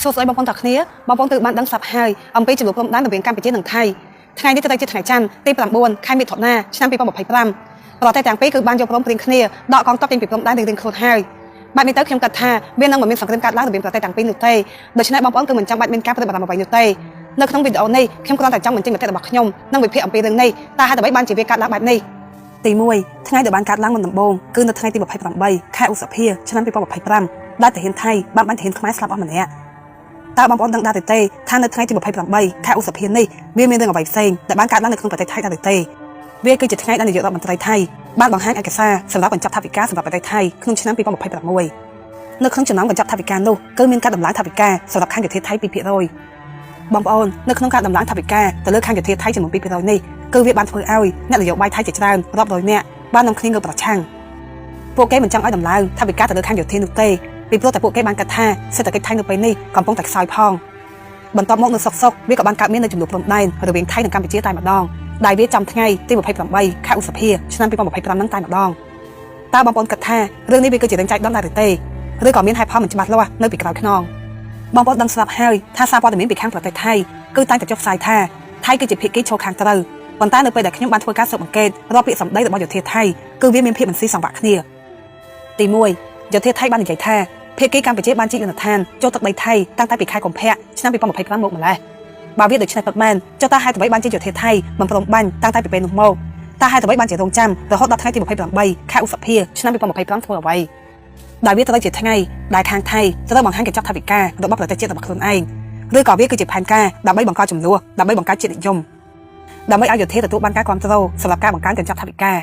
សួស្តីបងប្អូនទាំងគ្នាបងប្អូនទើបបានដឹងស្រាប់ហើយអំពីចំនួនព្រំដែនរវាងកម្ពុជានិងថៃថ្ងៃនេះទៅជាថ្ងៃច័ន្ទទី9ខែមិថុនាឆ្នាំ2025ប្រទេសទាំងពីរគឺបានយកព្រមព្រៀងគ្នាដកកងទ័ពចេញពីព្រំដែនរៀងៗខ្លួនហើយបែបនេះទៅខ្ញុំគិតថាវានឹងមិនមានសង្គ្រាមកើតឡើងរវាងប្រទេសទាំងពីរនោះទេដូច្នេះបងប្អូនគឺមិនចាំបាច់មានការប្រតិបត្តិអ្វីនោះទេនៅក្នុងវីដេអូនេះខ្ញុំគ្រាន់តែចង់បញ្ចេញមតិរបស់ខ្ញុំនិងវិភាគអំពីរឿងនេះតើហេតុអ្វីបានជាវាកើតឡើងបែបនេះទី1ថ្ងៃដែលបានកើតឡើងមុនដំបូងគឺនៅថ្ងៃទី28ខែឧសភាឆ្នាំ2025ដែលទាហានថៃបានបាញ់ទាហានខ្មែរស្លាប់អស់ម្នាក់តើបងប្អូនដឹងដែរទេថានៅថ្ងៃទី28ខែឧសភានេះវាមានរឿងអ្វីផ្សេងដែលបានកើតឡើងនៅក្នុងប្រទេសថៃដែរទេវាគឺជាថ្ងៃដែលនាយករដ្ឋមន្ត្រីថៃបានបង្ហាញឯកសារសម្រាប់បញ្ចប់ថវិកាសម្រាប់ប្រទេសថៃក្នុងឆ្នាំ2026នៅក្នុងចំណោមបញ្ចប់ថវិកានោះគឺមានការដំឡើងថវិកាសម្រាប់ខាងយោធាថៃ 2% បងប្អូននៅក្នុងការដំឡើងថវិកាទៅលើខាងយោធាថៃចំនួន 2% នេះគឺវាបានធ្វើឲ្យអ្នកនយោបាយថៃជាច្រើនរាប់រយនាក់បាននាំគ្នាងើបប្រឆាំងពួកគេមិនចង់ឲ្យដំឡើងថវិកាទៅលើខាងយោធានោះទេពីព្រោះតែពួកគេបានគិតថាសេដ្ឋកិច្ចថៃនៅពេលនេះកំពុងតែខ្សោយផងបន្ទាប់មកនៅសុកវាក៏បានកើតមាននៅចំនួនព្រំដែនរវាងថៃនិងកម្ពុជាតែម្ដងដែលវាចំថ្ងៃទី28ខែឧសភាឆ្នាំ2025នឹងតែម្ដងតើបងប្អូនគិតថារឿងនេះវាគឺជារឿងចៃដន្យដែរទេឬក៏មានហេតុផលមិនច្បាស់លាស់នៅពីក្រោយខ្នងបងប្អូនដឹងស្រាប់ហើយថាសារព័ត៌មានពីខាងប្រទេសថៃគឺតែងតែចុះផ្សាយថាថៃគឺជាភាគីឈរខាងត្រូវប៉ុន្តែនៅពេលដែលខ្ញុំបានធ្វើការស៊ើបអង្កេតរកពាក្យសម្ដីរបស់យោធាថៃគឺវាមានភាពមិនស៊ីសង្វាក់គ្នាទី1យោធាថៃបាននិយាយថាភាគីកម្ពុជាបានជីកយន្តដ្ឋានចូលទឹកដីថៃតាំងតែពីខែកុម្ភៈឆ្នាំ2025មកម្ល៉េះបើវាដូច្នេះពិតមែនចុះតើហេតុអ្វីបានជាយោធាថៃមិនព្រមបាញ់តាំងតែពីពេលនោះមកតើហេតុអ្វីបានជារងចាំរហូតដល់ថ្ងៃទី28ខែឧសភាឆ្នាំ2025ធ្វើអ្វីដែលវាត្រូវជាថ្ងៃដែលខាងថៃត្រូវបង្ហាញកញ្ចក់ថវិការបស់ប្រទេសជាតិរបស់ខ្លួនឯងឬក៏វាគឺជាផែនការដើម្បីបង្កចំនួនដើម្បីបង្កើតជាតិនិយមដើម្បីឲ្យយោធាទទួលបានការគ្រប់គ្រងសម្រាប់ការបង្កើនកញ្ចក់ថវិកា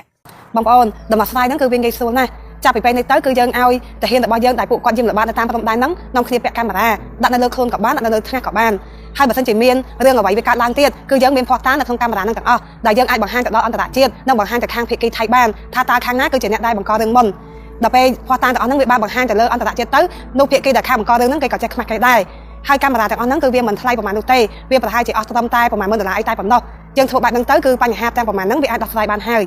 បងប្អូនដំណោះស្រាយហ្នឹងគឺវាងាយស្រួលណាស់ចាប់ពីពេលនេះទៅគឺយើងឲ្យទាហានរបស់យើងដែលពួកគាត់យាមល្បាតនៅតាមព្រំដែនហ្នឹងនាំគ្នាពាក់កាមេរ៉ាដាក់នៅលើខ្លួនក៏បានដាក់នៅលើថ្ងាសក៏បានហើយបើសិនជាមានរឿងអ្វីវាកើតឡើងទៀតគឺយើងមានភស្តុតាងនៅក្នុងកាមេរ៉ាហ្នឹងទាំងអស់ដែលយើងអាចបង្ហាញទៅដល់អន្តរជាតិនិងបង្ហាញទៅខាងភាគីថៃបានថាតើខាងណាគឺជាអ្នកដែលបង្ករឿងមុនដល់ពេលភស្តុតាងទាំងអស់ហ្នឹងវាបានបង្ហាញទៅលើអន្តរជាតិទៅនោះភាគីដែលខាងបង្ករឿងហ្នឹងគេក៏ចេះខ្មាស់គេដែរហើយកាមេរ៉ាទាំងអស់ហ្នឹងគឺវាមិនថ្លៃប្រហែលនោះទេវាប្រហែលជាអស់ត្រឹមតែប្រហែល$1,000អីតែប៉ុណ្ណោះយើងធ្វើបែបហ្នឹងទៅគឺបញ្ហាទាំងប្រហែលហ្នឹងវាអាចដោះស្រាយបានហើយ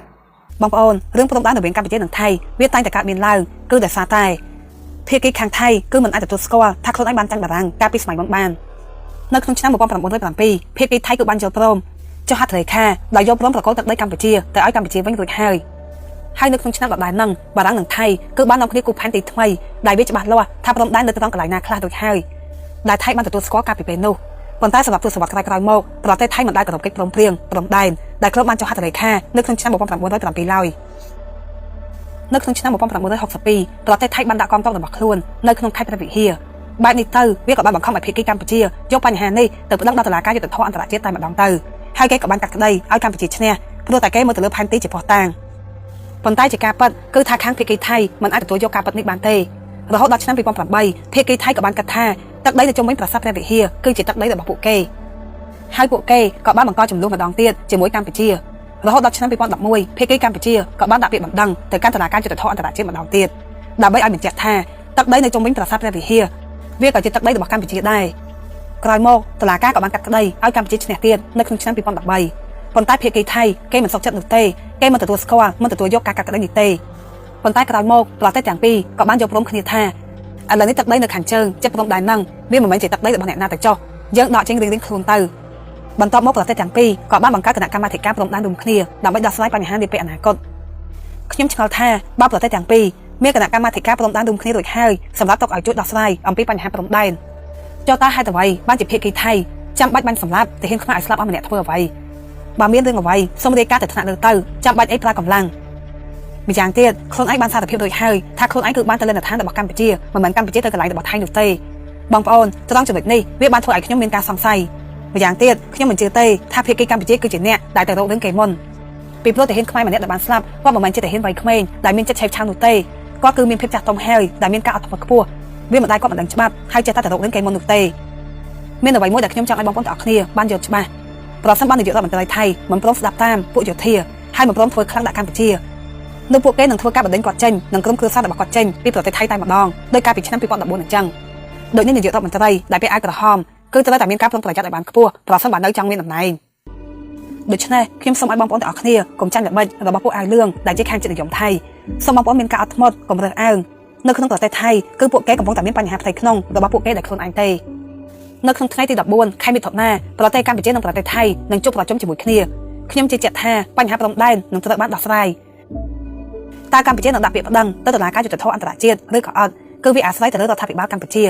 បងប្អូនរឿងព្រំដែនរវាងកម្ពុជានិងថៃវាតែងតែកើតមានឡើងគឺដោយសារតែភាគីខាងថៃគឺមិនអាចទទួលស្គាល់ថាខ្លួនឯងបានចាញ់បារាំងកាលពីសម័យមុនបាននៅក្នុងឆ្នាំ1907ភាគីថៃគឺបានយល់ព្រមចុះហត្ថលេខាដោយយកព្រមប្រកល់ទឹកដីកម្ពុជាទៅឲ្យកម្ពុជាវិញរួចហើយនៅក្នុងឆ្នាំដដែលហ្នឹងបារាំងនិងថៃគឺបាននាំគ្នាគូផែនទីថ្មីដែលវាច្បាស់លាស់ថាព្រំដែននៅត្រង់កន្លែងណាខ្លះរួចហើយដែលថៃបានទទួលស្គាល់កាលពីពេលនោះប៉ុន្តែសម្រាប់ទស្សវត្សរ៍ក្រោយៗមកប្រទេសថៃមិនដែលគោរពកិច្ចព្រមព្រៀងព្រំដែនដែលក្រុមបានចុះហត្ថលេខានៅក្នុងឆ្នាំ1907ឡើយនៅក្នុងឆ្នាំ1962ប្រទេសថៃបានដាក់កងទ័ពរបស់ខ្លួននៅក្នុងខេត្តព្រះវិហារបែបនេះទៅវាក៏បានបង្ខំឲ្យភាគីកម្ពុជាយកបញ្ហានេះទៅប្តឹងដល់តុលាការយុត្តិធម៌អន្តរជាតិតែម្ដងទៅហើយគេក៏បានកាត់ក្តីឲ្យកម្ពុជាឈ្នះព្រោះតែគេមើលទៅលើផែនទីជាភស្តុតាងប៉ុន្តែជាការពិតគឺថាខាងភាគីថៃមិនអាចទទួលយកការពិតនេះបានទេរហូតដល់ឆ្នាំ2008ភាគីថៃក៏បានកាត់ថាទឹកដីនៅជុំវិញប្រាសាទព្រះវិហារគឺជាទឹកដីរបស់ពួកគេហើយពួកគេក៏បានបង្កចំនួនម្ដងទៀតជាមួយកម្ពុជារហូតដល់ឆ្នាំ2011ភាគីកម្ពុជាក៏បានដាក់ពាក្យបណ្ដឹងទៅកាន់តុលាការយុត្តិធម៌អន្តរជាតិម្ដងទៀតដើម្បីឲ្យបញ្ជាក់ថាទឹកដីនៅជុំវិញប្រាសាទព្រះវិហារវាក៏ជាទឹកដីរបស់កម្ពុជាដែរក្រោយមកតុលាការក៏បានកាត់ក្តីឲ្យកម្ពុជាឈ្នះទៀតនៅក្នុងឆ្នាំ2013ប៉ុន្តែភាគីថៃគេមិនសុខចិត្តនោះទេគេមិនទទួលស្គាល់មិនទទួលយកការកាត់ក្តីនេះទេប៉ុន្តែក្រោយមកប្រទេសទាំងពីរក៏បានយកព្រមគ្នាថាឥឡូវនេះទឹកដីនៅខាងជើងជិតព្រំដែនហ្នឹងវាមិនមែនជាទឹកដីរបស់អ្នកណាទៅចុះយើងដកចេញរៀងៗខ្លួនទៅបន្ទាប់មកប្រទេសទាំងពីរក៏បានបង្កើតគណៈកម្មាធិការព្រំដែនរួមគ្នាដើម្បីដោះស្រាយបញ្ហានាពេលអនាគតខ្ញុំឆ្ងល់ថាបើប្រទេសទាំងពីរមានគណៈកម្មាធិការព្រំដែនរួមគ្នារួចហើយសម្រាប់ទុកឲ្យជួយដោះស្រាយអំពីបញ្ហាព្រំដែនចុះតើហេតុអ្វីបានជាភាគីថៃចាំបាច់បាញ់សម្លាប់ទាហានខ្មែរឲ្យស្លាប់អស់ម្នាក់ធ្វើអ្វីបើមានរឿងអ្វីសូមរាយការណ៍ទៅថ្នាក់លើទៅចាំបាច់អីប្រើកម្លាំងម្យ៉ាងទៀតខ្លួនឯងបានសារភាពដូចហើយថាខ្លួនឯងគឺបានទៅលេនដ្ឋានរបស់កម្ពុជាមិនមែនកម្ពុជាទៅកន្លែងរបស់ថៃនោះទេបងប្អូនត្រង់ចំណុចនេះវាបានធ្វើឲ្យខ្ញុំមានការសង្ស័យម្យ៉ាងទៀតខ្ញុំមិនជឿទេថាភាគីកម្ពុជាគឺជាអ្នកដែលទៅរករឿងគេមុនពីព្រោះទាហានខ្មែរម្នាក់ដែលបានស្លាប់គាត់មិនមែនជាទាហានវ័យក្មេងដែលមានចិត្តឆេវឆាវនោះទេគាត់គឺមានភាពចាស់ទុំហើយដែលមានការអត់ធ្មត់ខ្ពស់វាមិនដែលគាត់មិនដឹងច្បាប់ហើយចេះតែទៅរករឿងគេមុននោះទេមានអ្វីមួយដែលខ្ញុំចង់ឲ្យបងប្អូនទាំងអស់គ្នាបានយល់ច្បាស់ប្រសិនបើនាយករដ្ឋមន្ត្រីថៃមិនព្រមស្ដាប់តាមពួកយោធាហើយមិនព្រមធ្វើខ្លាំងដាក់កម្ពុជានៅពួកគេនឹងធ្វើការបណ្ដេញគាត់ចេញនិងក្រុមគ្រួសាររបស់គាត់ចេញពីប្រទេសថៃតែម្ដងដោយកាលពីឆ្នាំ2014អញ្ចឹងដូចនេះនាយករដ្ឋមន្ត្រីដែលពាក់អាវក្រហមគឺត្រូវតែមានការប្រុងប្រយ័ត្នឲ្យបានខ្ពស់ប្រសិនបើនៅចង់មានតំណែងដូច្នេះខ្ញុំសូមឲ្យបងប្អូនទាំងអស់គ្នាកុំចាញ់ល្បិចរបស់ពួកអាវលឿងដែលជាខាងចិត្តនិយមថៃសូមបងប្អូនមានការអត់ធ្មត់កុំរើសអើងនៅក្នុងប្រទេសថៃគឺពួកគេកំពុងតែមានបញ្ហាផ្ទៃក្នុងរបស់ពួកគេដែលខ្លួនឯងទេ នៅក្នុងថ្ងៃទី14ខែមិថុនាប្រទេសកម្ពុជានិងប្រទេសថៃនឹងជួបប្រជុំជាមួយគ្នាខ្ញុំជឿជាក់ថាបញ្ហាព្រំដែននឹងត្រូវបានដោះស្រាយតើកម្ពុជានឹងដាក់ពាក្យប្តឹងទៅតុលាការយុត្តិធម៌អន្តរជាតិឬក៏អត់គឺវាអាស្រ័យទៅលើរដ្ឋាភិបាលកម្ពុជា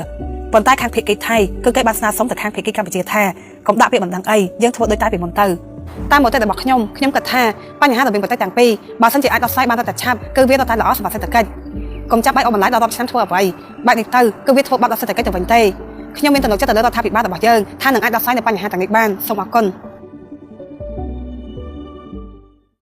ប៉ុន្តែខាងភាគីថៃគឺគេបានស្នើសុំទៅខាងភាគីកម្ពុជាថាកុំដាក់ពាក្យបណ្ដឹងអីយើងធ្វើដូចតែពីមុនទៅតាមមតិរបស់ខ្ញុំគិតថាបញ្ហារវាងប្រទេសទាំងពីរបើសិនជាអាចដោះស្រាយបានតែឆាប់គឺវាតែល្អសម្រាប់សេដ្ឋកិច្ចកុំចាប់បាយអស់បន្លាយដល់10ឆ្នាំធ្វើអ្វីបែបនេះទៅគឺវាធ្វើបាត់ដល់សេដ្ឋកិច្ចទៅវិញទេខ្ញុំមានទំនុកចិត្តទៅលើរដ្ឋាភិបាលរបស់យើងថានឹងអាចដោះស្រាយនៅបញ្ហាទាំងនេះបានសូមអរគុណ